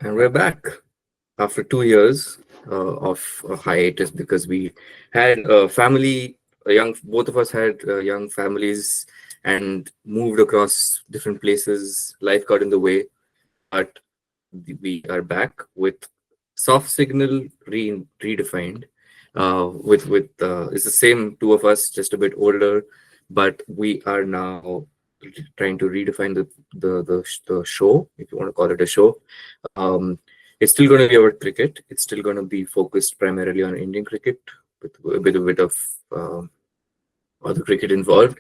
And we're back after 2 years of a hiatus because we had a family, both of us had young families and moved across different places. Life got in the way, but we are back with soft signal redefined. It's the same two of us, just a bit older, but we are now trying to redefine the show, if you want to call it a show. um, it's still going to be about cricket. It's still going to be focused primarily on Indian cricket with a bit of um other cricket involved.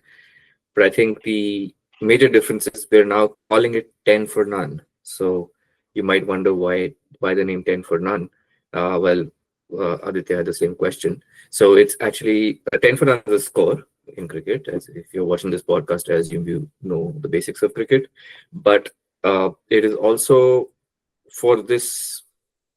But I think the major difference is we're now calling it 10 for none. So you might wonder why the name 10 for none. Aditya had the same question. So it's actually 10 for none is a score in cricket. As if you're watching this podcast, I assume you know the basics of cricket. But it is also for this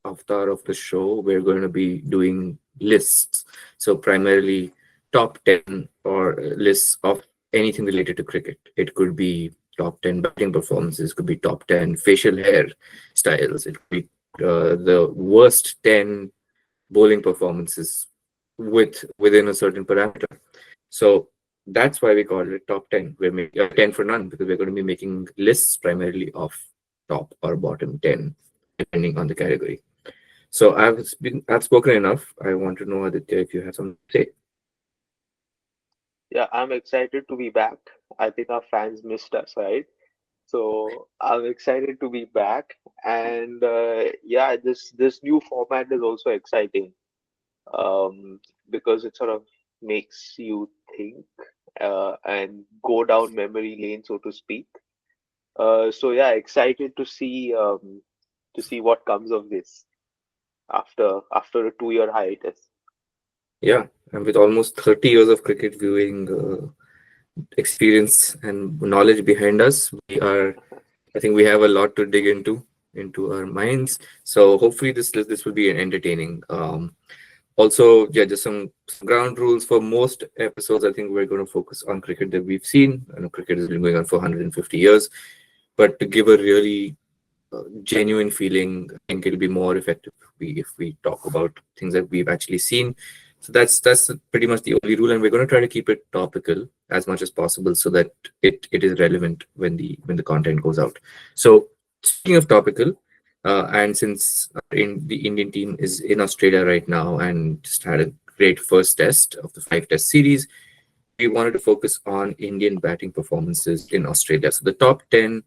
avatar of the show, we're going to be doing lists. So primarily top 10 or lists of anything related to cricket. It could be top 10 batting performances, could be top 10 facial hair styles, it could be the worst 10 bowling performances within a certain parameter. So that's why we call it top 10. We're making 10 for none because we're going to be making lists primarily of top or bottom 10, depending on the category. So I've spoken enough. I want to know, Aditya, if you have something to say. Yeah, I'm excited to be back. I think our fans missed us, right? So I'm excited to be back, and yeah, this new format is also exciting because it sort of makes you think and go down memory lane, so to speak. So yeah, excited to see what comes of this after a 2 year hiatus. Yeah, and with almost 30 years of cricket viewing experience and knowledge behind us, I think we have a lot to dig into our minds. So hopefully this will be an entertaining. Also, yeah, just some ground rules for most episodes. I think we're going to focus on cricket that we've seen. I know cricket has been going on for 150 years, but to give a really genuine feeling, I think it'll be more effective if we talk about things that we've actually seen. So that's pretty much the only rule, and we're going to try to keep it topical as much as possible so that it is relevant when the content goes out. So speaking of topical, and since the Indian team is in Australia right now and just had a great first test of the five-test series, we wanted to focus on Indian batting performances in Australia. So the top 10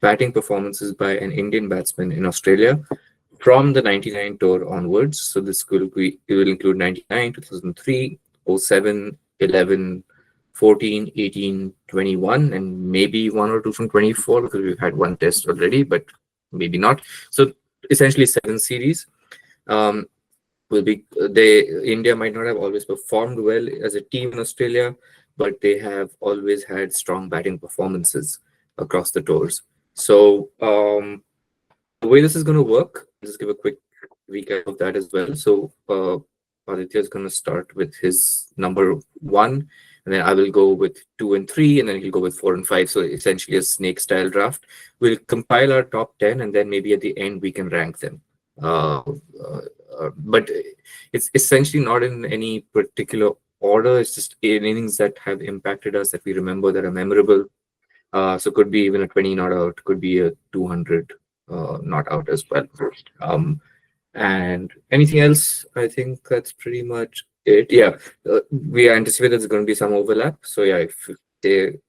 batting performances by an Indian batsman in Australia from the 99 tour onwards. So it will include 99, 2003, 07, 11, 14, 18, 21, and maybe one or two from 24 because we've had one test already, but maybe not. So essentially seven series. Um, will be they India might not have always performed well as a team in Australia, but they have always had strong batting performances across the tours. So the way this is going to work, I'll just give a quick recap of that as well. So Aditya is going to start with his number one, and then I will go with two and three, and then he'll go with four and five. So essentially a snake style draft. We'll compile our top 10, and then maybe at the end we can rank them. Uh, but it's essentially not in any particular order. It's just innings that have impacted us that we remember that are memorable. So could be even a 20 not out, could be a 200 not out as well. Um, and anything else? I think that's pretty much it. Yeah, we anticipate there's going to be some overlap. So yeah, if they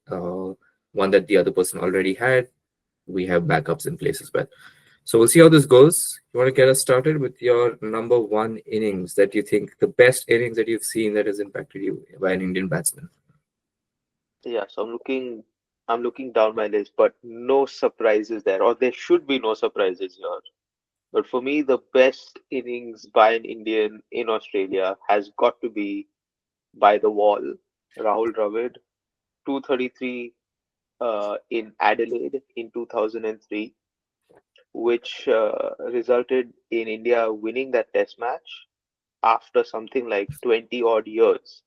one that the other person already had, we have backups in place as well. So we'll see how this goes. You want to get us started with your number one innings that you think the best innings that you've seen that has impacted you by an Indian batsman? Yeah, so I'm looking down my list, but no surprises there, or there should be no surprises here. But for me, the best innings by an Indian in Australia has got to be by the wall. Rahul Dravid, 233 in Adelaide in 2003, which resulted in India winning that test match after something like 20 odd years.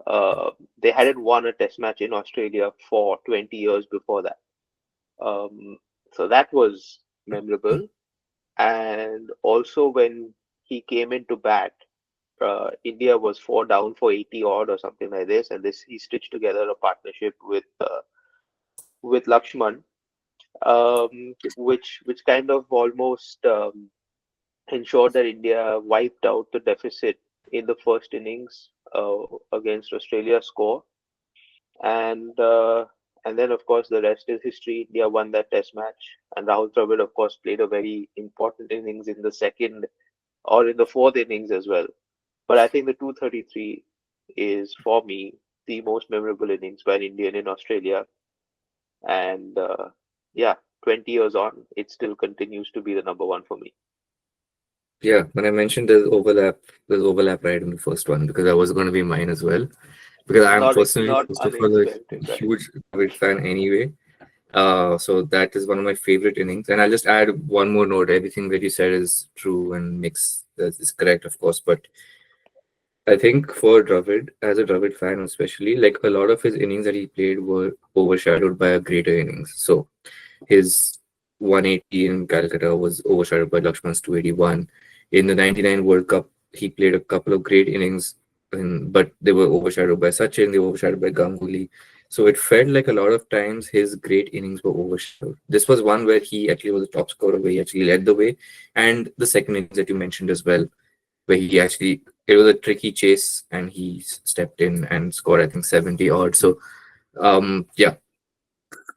They hadn't won a test match in Australia for 20 years before that. Um, so that was memorable. And also when he came into bat, India was four down for 80 odd or something like this, and this he stitched together a partnership with Lakshman, which kind of almost ensured that India wiped out the deficit in the first innings against Australia score, and and then of course the rest is history. India won that Test match, and Rahul Dravid of course played a very important innings in the second or in the fourth innings as well. But I think the 233 is for me the most memorable innings by an Indian in Australia, and yeah, 20 years on, it still continues to be the number one for me. Yeah, when I mentioned there's overlap right in the first one because that was going to be mine as well. Because I'm personally, Not first of all, a unexpected, right? huge Dravid fan anyway. So that is one of my favorite innings. And I'll just add one more note. Everything that you said is true and makes that is correct, of course. But I think for Dravid, as a Dravid fan especially, like a lot of his innings that he played were overshadowed by a greater innings. So his 180 in Calcutta was overshadowed by Lakshman's 281. In the 99 World Cup, he played a couple of great innings, but they were overshadowed by Sachin, they were overshadowed by Ganguly. So it felt like a lot of times his great innings were overshadowed. This was one where he actually was a top scorer, where he actually led the way. And the second innings that you mentioned as well, where he actually, it was a tricky chase and he stepped in and scored, I think, 70 odd. So, yeah,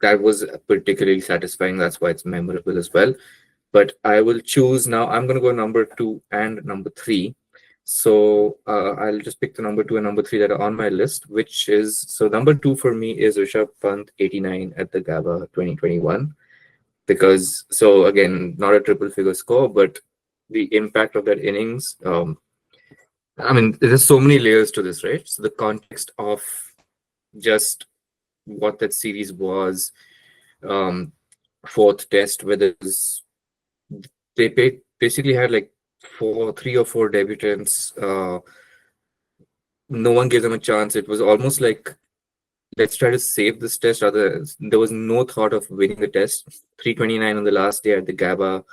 that was particularly satisfying. That's why it's memorable as well. But I will choose now. I'm going to go number two and number three. So I'll just pick the number two and number three that are on my list, which is so number two for me is Rishabh Pant 89 at the Gaba 2021. Because, so again, not a triple figure score, but the impact of that innings. I mean, there's so many layers to this, right? So the context of just what that series was, um, fourth test, whether basically had like three or four debutants. No one gave them a chance. It was almost like let's try to save this test. There was no thought of winning the test. 329 on the last day at the Gaba.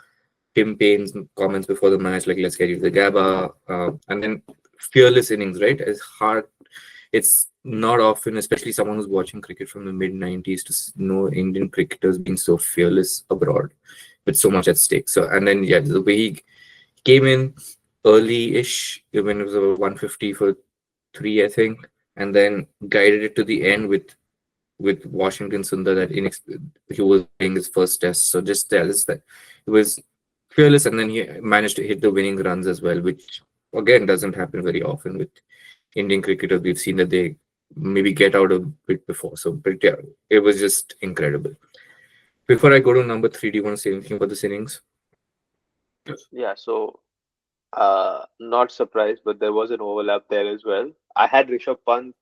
Tim Payne's comments before the match, like let's get you to the Gaba, and then fearless innings, right? It's hard. It's not often, especially someone who's watching cricket from the mid 90s, to know Indian cricketers being so fearless abroad with so much at stake. So, and then, yeah, the way he came in early-ish when it was about 150 for three, I think, and then guided it to the end with Washington Sundar that he was playing his first test. So just tell us that it was fearless, and then he managed to hit the winning runs as well, which again doesn't happen very often with Indian cricketers. We've seen that they maybe get out a bit before. So, but yeah, it was just incredible. Before I go to number three, do you want to say anything about this innings? Yeah, so not surprised, but there was an overlap there as well. I had Rishabh Pant,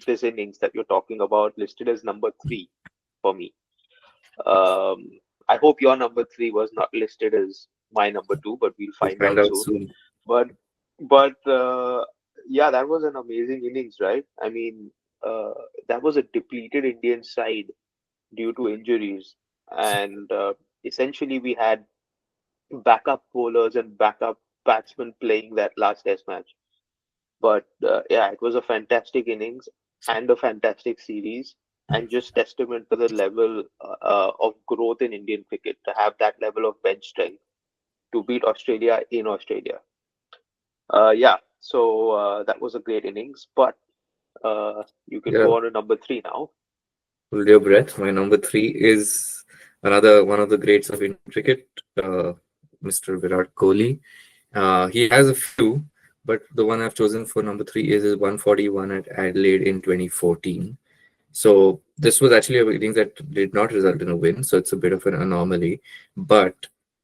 this innings that you're talking about, listed as number three for me. Um, I hope your number three was not listed as my number two, but we'll We'll find find out out soon. soon. But yeah, that was an amazing innings, right? I mean, uh, that was a depleted Indian side due to injuries, and essentially we had backup bowlers and backup batsmen playing that last Test match. But yeah, it was a fantastic innings and a fantastic series, and just testament to the level of growth in Indian cricket to have that level of bench strength to beat Australia in Australia. Yeah, so that was a great innings, but you can Yeah, go on to number three now. hold your breath. My number three is another one of the greats of Indian cricket, Mr. Virat Kohli. He has a few, but the one I've chosen for number three is his 141 at Adelaide in 2014. So this was actually a meeting that did not result in a win, so it's a bit of an anomaly. But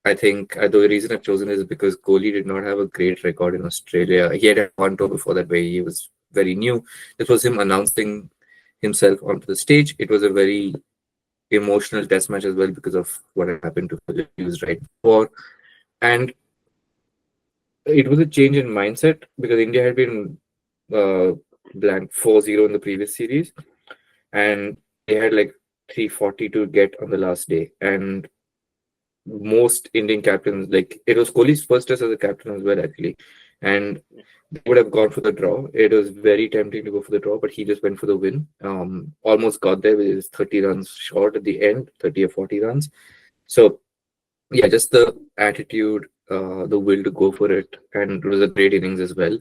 I think the reason I've chosen is because Kohli did not have a great record in Australia. He had one tour before that where he was very new. This was him announcing himself onto the stage. It was a very emotional test match as well because of what had happened to Philippines right before. And it was a change in mindset because India had been uh, blank 4-0 in the previous series, and they had like 340 to get on the last day. And most Indian captains, like it was Kohli's first test as a captain as well, actually. And they would have gone for the draw. It was very tempting to go for the draw, but he just went for the win. Almost got there with his 30 runs short at the end, 30 or 40 runs. So yeah, just the attitude, the will to go for it, and it was a great innings as well.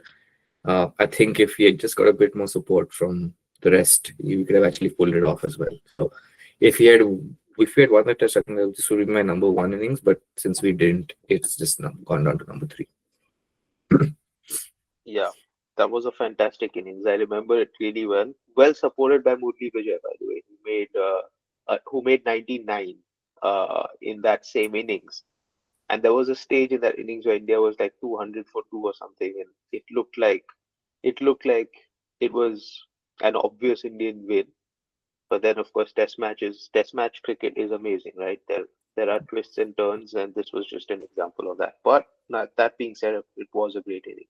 I think if he had just got a bit more support from the rest, he could have actually pulled it off as well. So if he had if we had won the test, I think that this would be my number one innings. But since we didn't, it's just gone down to number three. Yeah, that was a fantastic innings. I remember it really well. Well supported by Murli Vijay, by the way, who made 99 in that same innings. And there was a stage in that innings where India was like 200 for two or something, and it looked like it was an obvious Indian win. But then, of course, test match cricket is amazing, right? There are twists and turns, and this was just an example of that. But that being said, it was a great inning.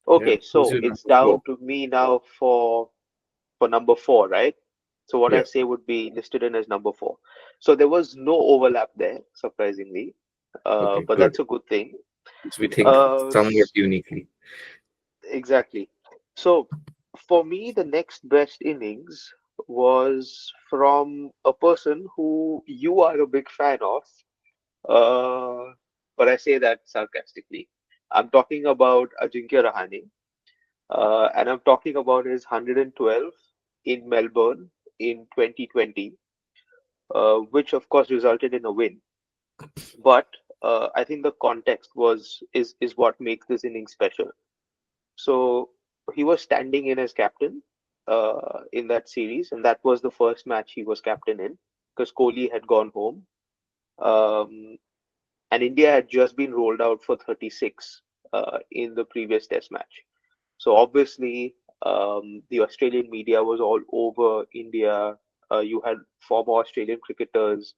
Yeah, Okay, who's so your it's number four? down to me now for number four, right? So what I Yeah. say would be listed in as number four. So there was no overlap there, surprisingly, Okay, but good. that's a good thing. Which we think Uh, somewhat uniquely. exactly. So for me, the next best innings was from a person who you are a big fan of, but I say that sarcastically. I'm talking about Ajinkya Rahane. And I'm talking about his 112 in Melbourne in 2020, which of course resulted in a win. But I think the context is what makes this inning special. So he was standing in as captain in that series, and that was the first match he was captain in because Kohli had gone home, um, and India had just been rolled out for 36 in the previous Test match. So obviously, the Australian media was all over India. You had former Australian cricketers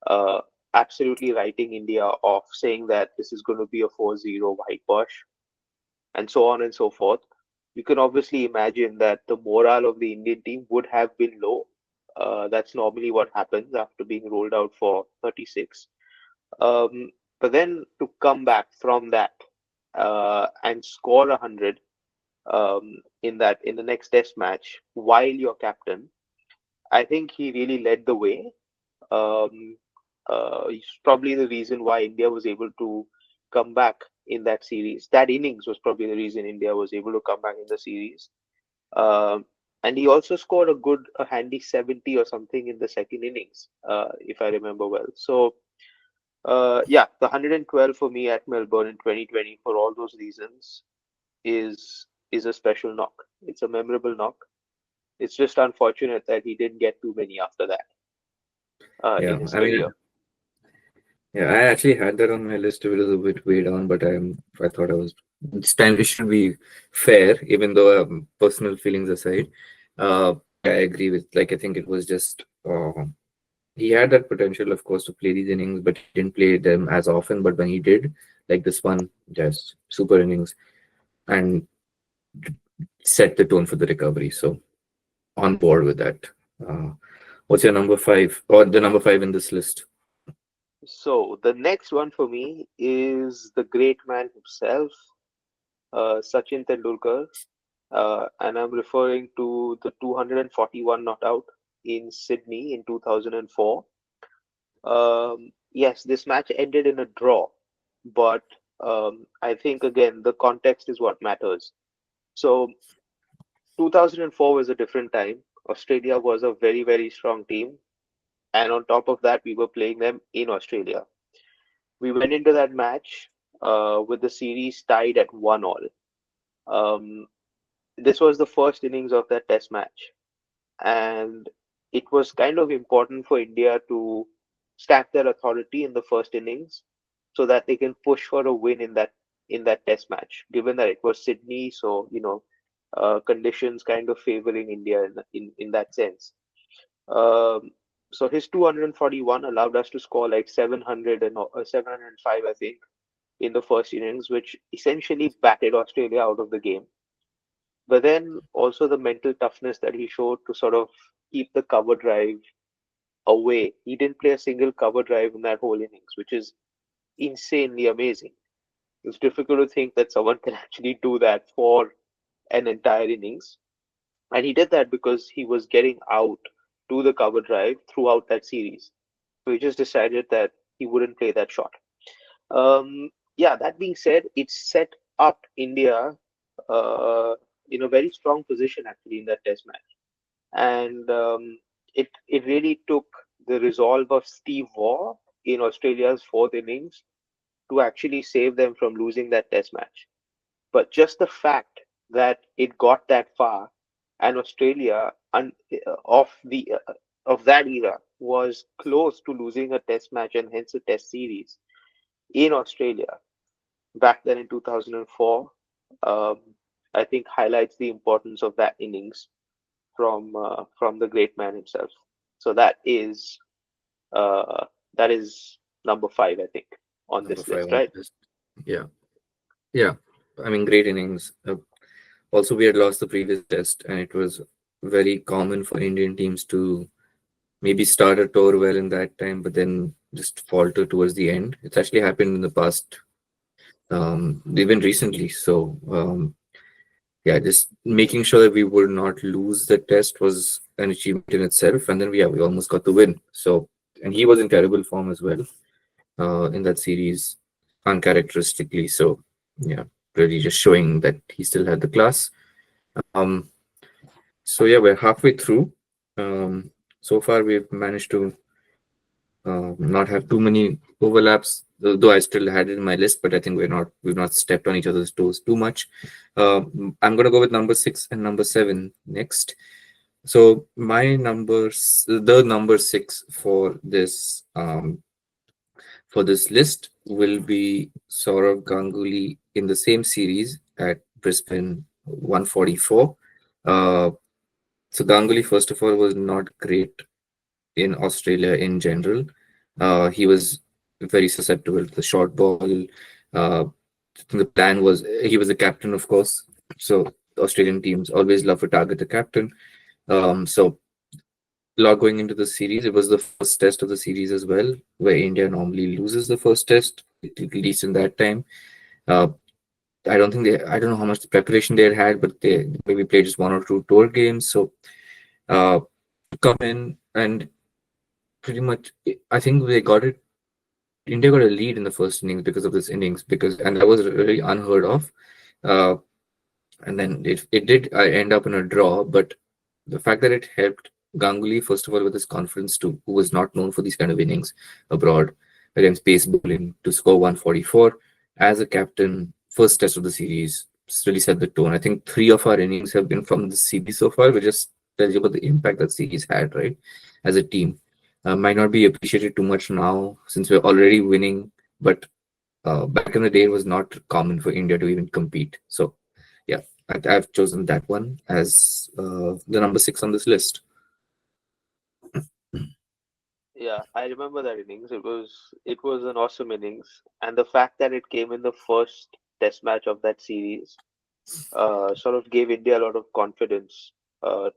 uh, absolutely writing India off, saying that this is going to be a 4-0 whitewash, and so on and so forth. You can obviously imagine that the morale of the Indian team would have been low. That's normally what happens after being rolled out for 36. Um, but then to come back from that and score 100 in the next test match while you're captain, I think he really led the way. Um, it's probably the reason why India was able to come back in that series. That innings was probably the reason India was able to come back in the series. Um, and he also scored a handy 70 or something in the second innings, if I remember well. So, yeah, the 112 for me at Melbourne in 2020 for all those reasons is a special knock. It's a memorable knock. It's just unfortunate that he didn't get too many after that in Yeah, his I mean, career. yeah, I actually had that on my list. It was a bit way down, but I thought I was this time it should be fair, even though personal feelings aside. Yeah, I agree with, like, I think it was just he had that potential, of course, to play these innings, but he didn't play them as often. But when he did, like this one, just super innings and set the tone for the recovery. So on board with that. Uh, what's your number five or the number five in this list? So the next one for me is the great man himself, Sachin Tendulkar, and I'm referring to the 241 not out in Sydney in 2004. Yes, this match ended in a draw, but I think again the context is what matters. So 2004 was a different time. Australia was a very, very strong team. And on top of that, we were playing them in Australia. We went into that match with the series tied at 1-all. Um, this was the first innings of that test match. And it was kind of important for India to stack their authority in the first innings so that they can push for a win in that test match, given that it was Sydney, so conditions kind of favoring India in that sense. Um, so his 241 allowed us to score like 700 and 705, I think, in the first innings, which essentially batted Australia out of the game. But then also the mental toughness that he showed to sort of keep the cover drive away. He didn't play a single cover drive in that whole innings, which is insanely amazing. It's difficult to think that someone can actually do that for an entire innings. And he did that because he was getting out to the cover drive throughout that series. So he just decided that he wouldn't play that shot. Yeah, that being said, it set up India uh, in a very strong position actually in that test match. And it really took the resolve of Steve Waugh in Australia's fourth innings to actually save them from losing that test match. But just the fact that it got that far, and Australia of that era was close to losing a test match and hence a test series in Australia back then in 2004, um, I think highlights the importance of that innings from the great man himself. So uh, that is number five, I think, on Number this five list, on right? the list. Yeah, yeah. I mean, great innings. Also, we had lost the previous test, and it was very common for Indian teams to maybe start a tour well in that time, but then just falter towards the end. It's actually happened in the past, even recently. So, yeah, just making sure that we would not lose the test was an achievement in itself. And then we almost got the win. So, and he was in terrible form as well in that series, uncharacteristically. So, yeah, really just showing that he still had the class. Um, so yeah, we're halfway through. So far, we've managed to not have too many overlaps. Though I still had it in my list, but I think we've not stepped on each other's toes too much. I'm gonna go with number six and number seven next. So my numbers, the number six for this list will be Saurav Ganguly in the same series at Brisbane 144. Uh, so Ganguly, first of all, was not great in Australia in general. He was very susceptible to the short ball. The plan was he was the captain, of course. So Australian teams always love to target the captain. So a lot going into the series. It was the first test of the series as well, where India normally loses the first test, at least in that time. Uh, I don't know how much preparation they had, but they maybe played just one or two tour games. So uh, come in and pretty much, I think they got it. India got a lead in the first innings because of this innings, and that was really unheard of. Uh, and then it did end up in a draw, but the fact that it helped Ganguly, first of all, with his confidence too, who was not known for these kind of innings abroad against pace bowling, to score 144 as a captain, first test of the series, really set the tone. I think three of our innings have been from the series so far, which just tells you about the impact that series had, right, as a team. Might not be appreciated too much now since we're already winning, but back in the day, it was not common for India to even compete. So, yeah, I've chosen that one as the number six on this list. Yeah, I remember that innings. It was an awesome innings, and the fact that it came in the first test match of that series sort of gave India a lot of confidence uh,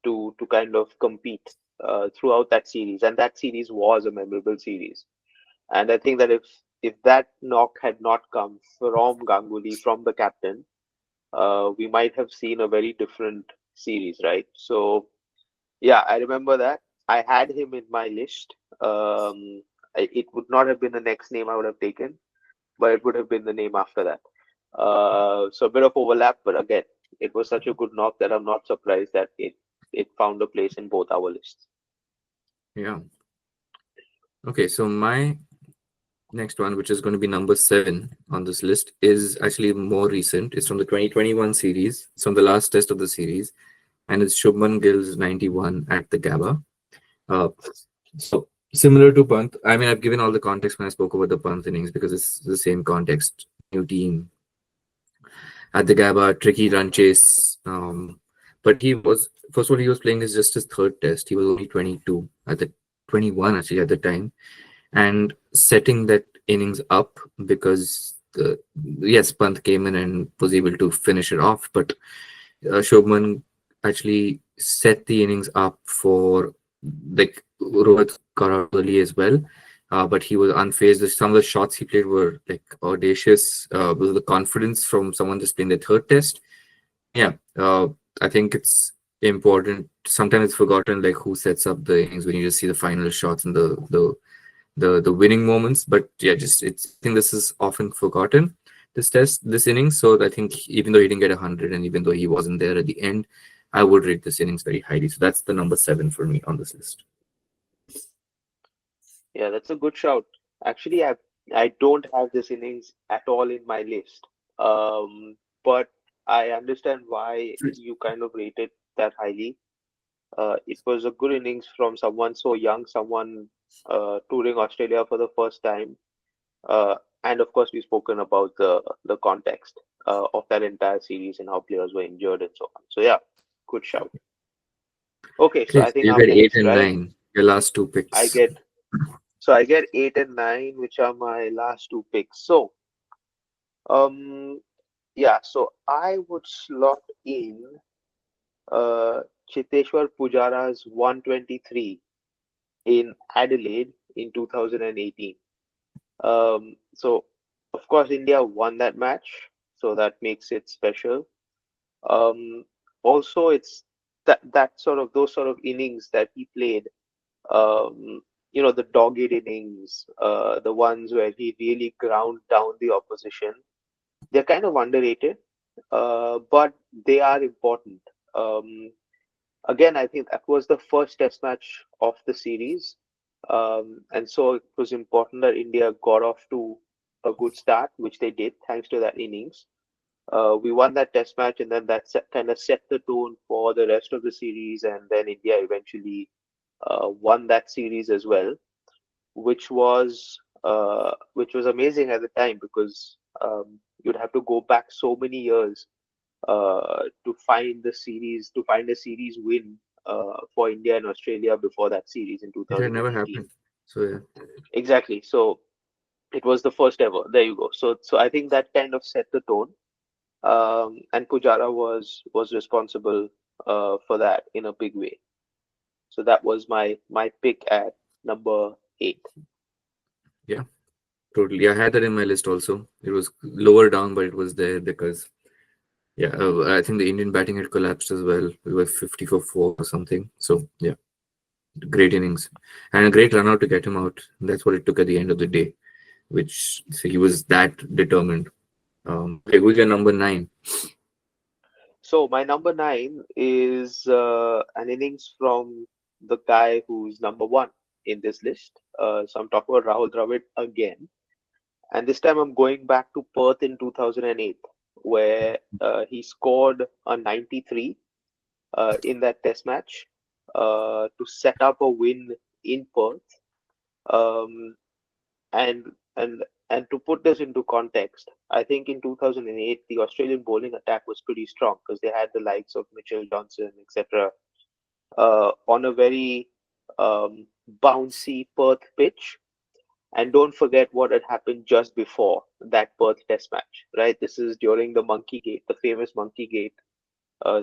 to kind of compete throughout that series, and that series was a memorable series. And I think that if that knock had not come from Ganguly, from the captain, we might have seen a very different series, right? So yeah, I remember that. I had him in my list. It would not have been the next name I would have taken, but it would have been the name after that. So a bit of overlap, but again, it was such a good knock that I'm not surprised that it found a place in both our lists. Yeah. Okay, so my next one, which is going to be number seven on this list, is actually more recent. It's from the 2021 series. It's from the last test of the series, and it's Shubman Gill's 91 at the Gabba. Uh, so similar to Pant, I mean, I've given all the context when I spoke about the Pant innings because it's the same context. New team at the Gabba, tricky run chase. But he was first of all he was playing just his third test. He was only 22 at the 21 actually at the time, and setting that innings up because yes, Pant came in and was able to finish it off, but Shobman actually set the innings up for like Rohit got out early as well, but he was unfazed. Some of the shots he played were like audacious. With the confidence from someone just playing the third test. Yeah, I think it's important. Sometimes it's forgotten like who sets up the innings when you just see the final shots and the winning moments. But yeah, just it's I think this is often forgotten. This innings. So I think even though he didn't get 100 and even though he wasn't there at the end, I would rate this innings very highly. So that's the number 7 for me on this list. Yeah, that's a good shout. Actually, I don't have this innings at all in my list. But I understand why you kind of rate it that highly. It was a good innings from someone so young, someone touring Australia for the first time. Uh, and of course, we've spoken about the context of that entire series and how players were injured and so on. So yeah, good shout. Okay, so Okay, I so think you I'm get 8 next, and right? 9, your last two I picks. get I get 8 and 9, which are my last two picks. So um yeah, so I would slot in Chiteshwar Pujara's 123 in Adelaide in 2018. So of course India won that match, so that makes it special. Um, Also, it's that sort of those sort of innings that he played. The dogged innings, the ones where he really ground down the opposition. They're kind of underrated, but they are important. Um, Again, I think that was the first test match of the series. And so it was important that India got off to a good start, which they did thanks to that innings. We won that test match, and then that kind of set the tone for the rest of the series. And then India eventually won that series as well, which was amazing at the time because you'd have to go back so many years to find a series win for India and Australia before that series in It had never 2018. happened. So yeah. Exactly. So it was the first ever. There you go. So I think that kind of set the tone. And Pujara was responsible for that in a big way. So that was my pick at number 8. Yeah, totally. I had that in my list also. It was lower down, but it was there because yeah, I think the Indian batting had collapsed as well. We were 50 for 4 or something. So yeah, great innings and a great run out to get him out. That's what it took at the end of the day, which so he was that determined. Okay, who's your number 9? So my number 9 is an innings from the guy who's number 1 in this list. So I'm talking about Rahul Dravid again, and this time I'm going back to Perth in 2008, where he scored a 93 in that Test match to set up a win in Perth. Um, and to put this into context, I think in 2008 the Australian bowling attack was pretty strong because they had the likes of Mitchell Johnson, etc., on a very bouncy Perth pitch. And don't forget what had happened just before that Perth Test match, right? This is during the Monkey Gate, the famous Monkey Gate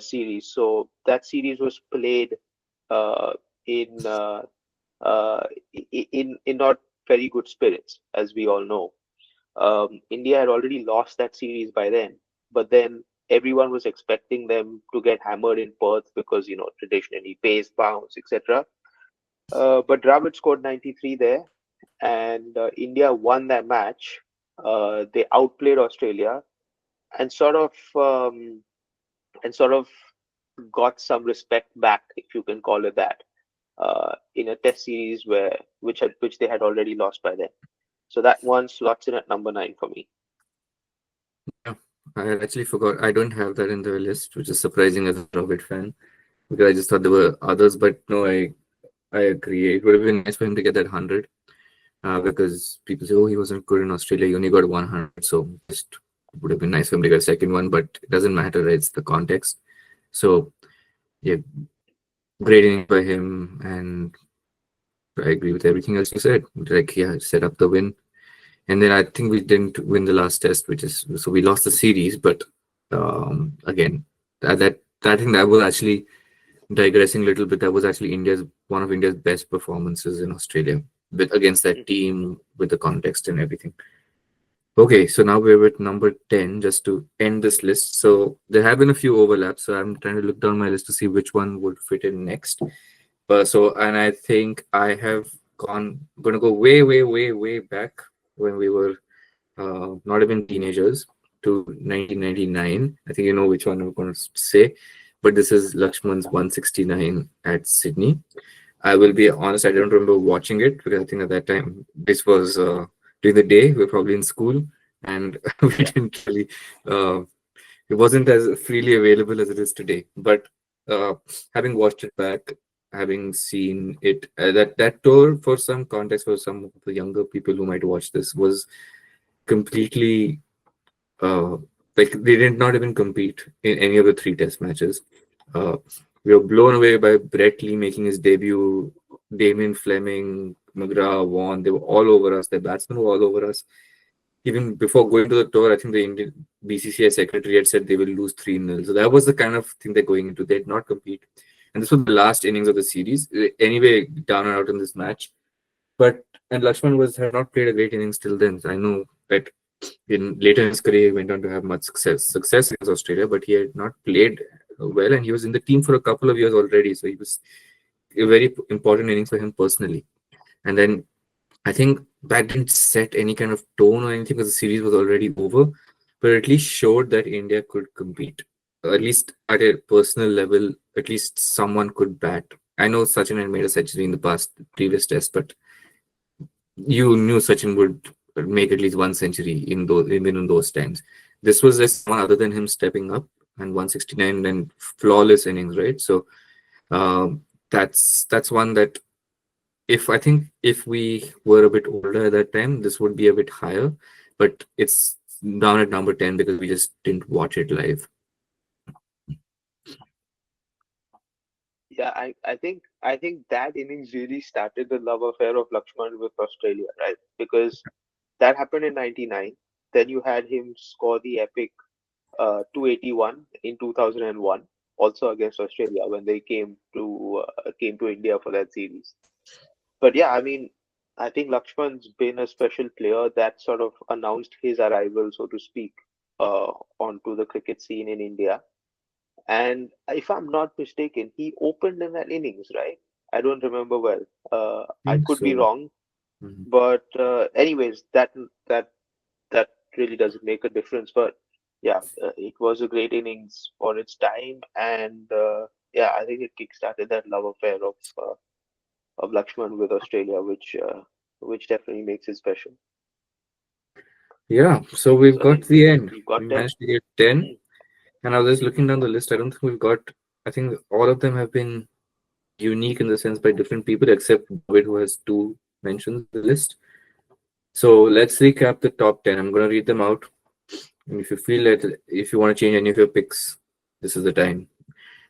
series. So that series was played uh, in uh, in not very good spirits, as we all know. India had already lost that series by then, but then everyone was expecting them to get hammered in Perth because traditionally pace, bounce, etc. But Dravid scored 93 there, and India won that match. They outplayed Australia and sort of got some respect back, if you can call it that, in a Test series which they had already lost by then. So that one slots in at number 9 for me. Yeah, I had actually forgot. I don't have that in the list, which is surprising as a Robert fan because I just thought there were others. But no, I agree. It would have been nice for him to get that 100 because people say, oh, he wasn't good in Australia. He only got 100. So just would have been nice for him to get a second one, but it doesn't matter. Right? It's the context. So yeah, great inning by him, and I agree with everything else you said. Like yeah, set up the win, and then I think we didn't win the last test, which is so we lost the series. But again, that I think that was actually digressing a little bit, that was actually India's one of India's best performances in Australia with against that Mhm. team with the context and everything. Okay, so now we're with number 10 just to end this list. So there have been a few overlaps. So I'm trying to look down my list to see which one would fit in next. And I think I have gonna go way, way, way, way back when we were not even teenagers to 1999. I think you know which one I'm going to say, but this is Lakshman's 169 at Sydney. I will be honest, I don't remember watching it because I think at that time this was during the day. We were probably in school and we Yeah, didn't really, uh, it wasn't as freely available as it is today. But uh, having watched it back, having seen it, that tour, for some context, for some of the younger people who might watch this, was completely uh, like they did not even compete in any of the three test matches. Uh, we were blown away by Brett Lee making his debut. Damien Fleming, McGrath, Vaughan, they were all over us. Their batsmen were all over us. Even before going to the tour, I think the Indian BCCI secretary had said they will lose 3-0. So that was the kind of thing they're going into. They did not compete. And this was the last innings of the series. Anyway, down and out in this match. But and Lakshman was had not played a great innings till then. So I know that in later in his career, he went on to have much success against Australia, but he had not played well, and he was in the team for a couple of years already. So he was a very important innings for him personally. And then I think that didn't set any kind of tone or anything because the series was already over, but at least showed that India could compete. At least at a personal level, at least someone could bat. I know Sachin had made a century in the past, previous test, but you knew Sachin would make at least one century in those even in those times. This was just someone other than him stepping up and 169 and flawless innings, right? So that's one that if I think if we were a bit older at that time, this would be a bit higher, but it's down at number 10 because we just didn't watch it live. yeah. I think that innings really started the love affair of Lakshman with Australia, right? Because that happened in '99. Then you had him score the epic 281 in 2001, also against Australia when they came to India for that series. But yeah, I mean, I think Lakshman's been a special player that sort of announced his arrival, so to speak, uh, onto the cricket scene in India. And if I'm not mistaken, he opened in that innings, right? I don't remember well. I I think could be so. wrong, Mhm. but anyways, that that really doesn't make a difference. But yeah, it was a great innings for its time, and yeah, I think it kickstarted that love affair of Lakshman with Australia, which definitely makes it special. Yeah, so we've So I got think the end. we've We got 10. managed to get 10. Mm. And I was just looking down the list. I don't think we've got, I think all of them have been unique in the sense by different people, except David, who has two mentions in the list. So let's recap the top 10. I'm going to read them out. And if you feel that if you want to change any of your picks, this is the time.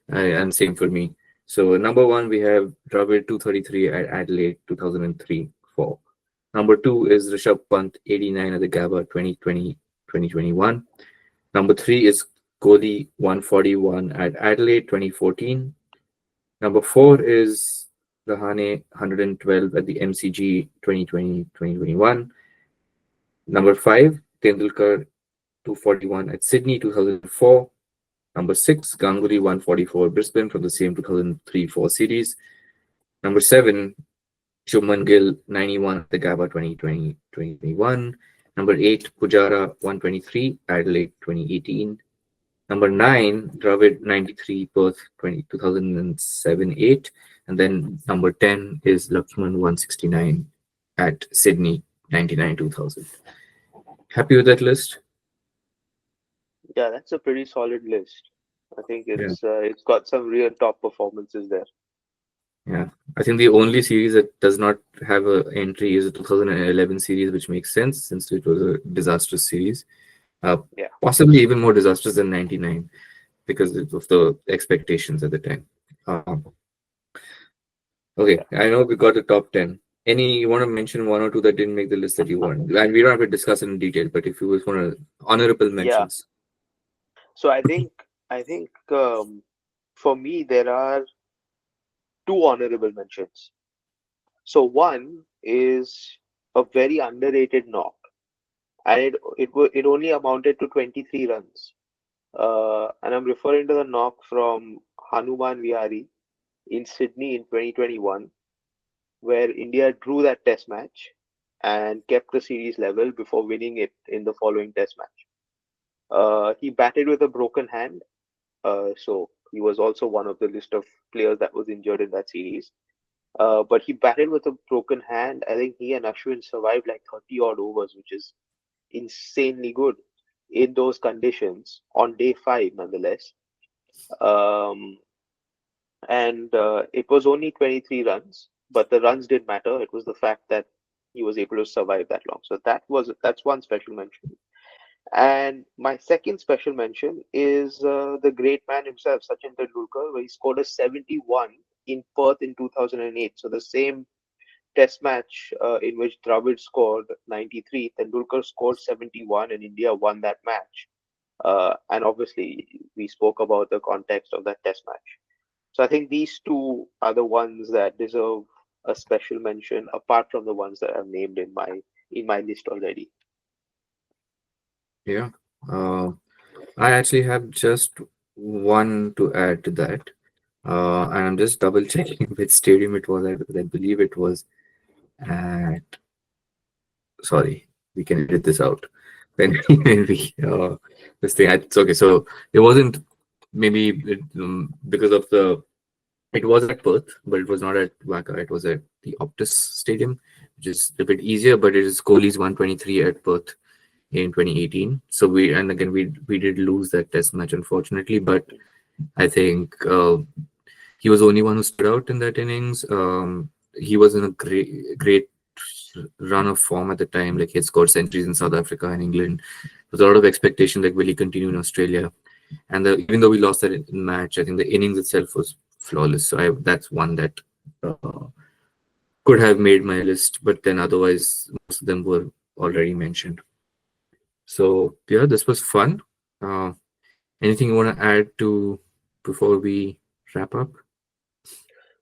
And same for me. So number one, we have Dravid 233 at Adelaide 2003 4. Number two is Rishabh Pant 89 at the Gabba 2020-2021. Number three is Kohli 141 at Adelaide 2014. Number four is Rahane 112 at the MCG 2020-2021. Number five, Tendulkar 241 at Sydney 2004. Number six, Ganguly 144 Brisbane from the same 2003-4 series. Number seven, Shubman Gill 91 at the Gabba 2020-2021. Number eight, Pujara 123 Adelaide 2018. Number nine, Dravid 93 Perth 2007-8. And then number 10 is Lakshman 169 at Sydney 99-2000. Happy with that list? Yeah, that's a pretty solid list. I think Yeah. it's got some real top performances there. Yeah. I think the only series that does not have a entry is the 2011 series, which makes sense since it was a disastrous series. Uh, Yeah, Possibly even more disastrous than 99 because of the expectations at the time. Okay, yeah, I know we got the top 10. Any, you want to mention one or two that didn't make the list that you want? And we don't have to discuss in detail, but if you just want to, honorable yeah. mentions. So I think for me there are. two honorable mentions. So one is a very underrated knock, and it only amounted to 23 runs. And I'm referring to the knock from Hanuman Vihari in Sydney in 2021, where India drew that test match and kept the series level before winning it in the following test match. He batted with a broken hand, so he was also one of the list of players that was injured in that series. But he batted with a broken hand. I think he and Ashwin survived like 30 odd overs, which is insanely good in those conditions on day five, nonetheless. Um, and it was only 23 runs, but the runs didn't matter. It was the fact that he was able to survive that long. So that's one special mention. And my second special mention is the great man himself, Sachin Tendulkar, where he scored a 71 in Perth in 2008. So the same test match in which Dravid scored 93, Tendulkar scored 71 and India won that match. And obviously, we spoke about the context of that test match. So I think these two are the ones that deserve a special mention, apart from the ones that I've named in my list already. Yeah. Uh, I actually have just one to add to that. And I'm just double checking which stadium it was at, because I believe it was at, sorry, we can edit this out. When we, this thing, it's okay. So it wasn't maybe because of the, it was at Perth, but it was not at Wacker. It was at the Optus Stadium, which is a bit easier, but it is Kohli's 123 at Perth in 2018. So and again, we did lose that test match, unfortunately, but I think he was the only one who stood out in that innings. He was in a great run of form at the time. Like, he had scored centuries in South Africa and England. There was a lot of expectation, like, will he continue in Australia? And even though we lost that match, I think the innings itself was flawless. So that's one that uh, could have made my list, but then otherwise most of them were already mentioned. So yeah, this was fun. Uh, Anything you want to add to before we wrap up?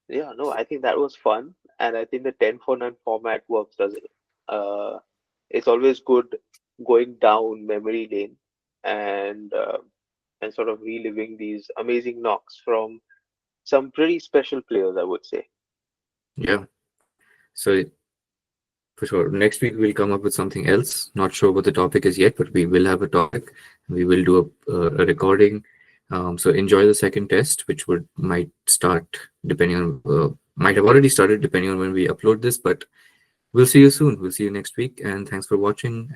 Yeah, no, I think that was fun, and I think the 10 for 9 format works, does it? Uh, it's always good going down memory lane and and sort of reliving these amazing knocks from some pretty special players, I would say. Yeah. So for sure, next week we'll come up with something else. Not sure what the topic is yet, but we will have a topic. We will do a recording. So enjoy the second test, which might start depending on might have already started depending on when we upload this. But we'll see you soon. We'll see you next week, and thanks for watching.